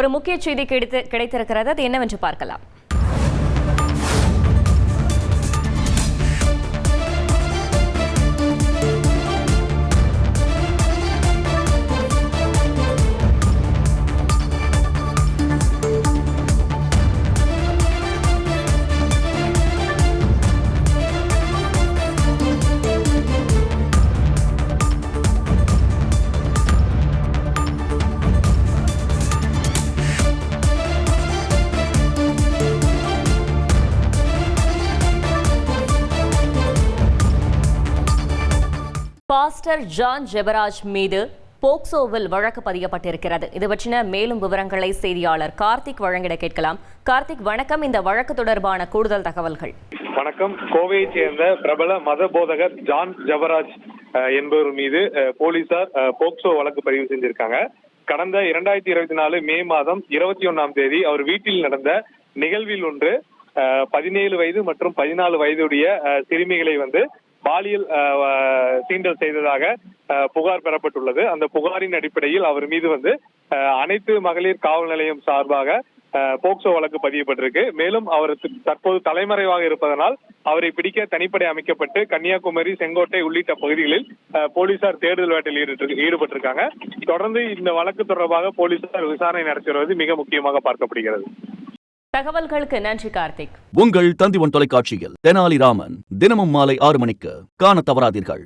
ஒரு முக்கிய செய்தி கிடைத்திருக்கிறது. அது என்னவென்று பார்க்கலாம். பாஸ்டர் ஜான் ஜெபராஜ் மீது போக்சோவில் வழக்கு பதியப்பட்டிருக்கிறது. இது பற்றின மேலும் விவரங்களை செய்தியாளர் கார்த்திக் வழங்கிட கேட்கலாம். கார்த்திக், வணக்கம். இந்த வழக்கு தொடர்பான கூடுதல் தகவல்கள். வணக்கம். கோவையைச் சேர்ந்த பிரபல மத போதகர் ஜான் ஜெபராஜ் என்பவர் மீது போலீசார் போக்சோ வழக்கு பதிவு செஞ்சிருக்காங்க. கடந்த 2024 மே மாதம் 21ஆம் தேதி அவர் வீட்டில் நடந்த நிகழ்வில் ஒன்று 17 வயது மற்றும் 14 வயதுடைய சிறுமிகளை பாலியல் சீண்டல் செய்ததாக புகார் பெறப்பட்டுள்ளது. அந்த புகாரின் அடிப்படையில் அவர் மீது அனைத்து மகளிர் காவல் நிலையம் சார்பாக போக்சோ வழக்கு பதியப்பட்டிருக்கு. மேலும் அவர் தற்போது தலைமறைவாக இருப்பதனால் அவரை பிடிக்க தனிப்படை அமைக்கப்பட்டு கன்னியாகுமரி, செங்கோட்டை உள்ளிட்ட பகுதிகளில் போலீசார் தேடுதல் வேட்டையில் ஈடுபட்டிருக்காங்க. தொடர்ந்து இந்த வழக்கு தொடர்பாக போலீசார் விசாரணை நடத்தி வருவது மிக முக்கியமாக பார்க்கப்படுகிறது. தகவல்களுக்கு நன்றி கார்த்திக். உங்கள் தந்திவன் தொலைக்காட்சியில் தெனாலிராமன் தினமும் மாலை 6 மணிக்கு காண தவறாதீர்கள்.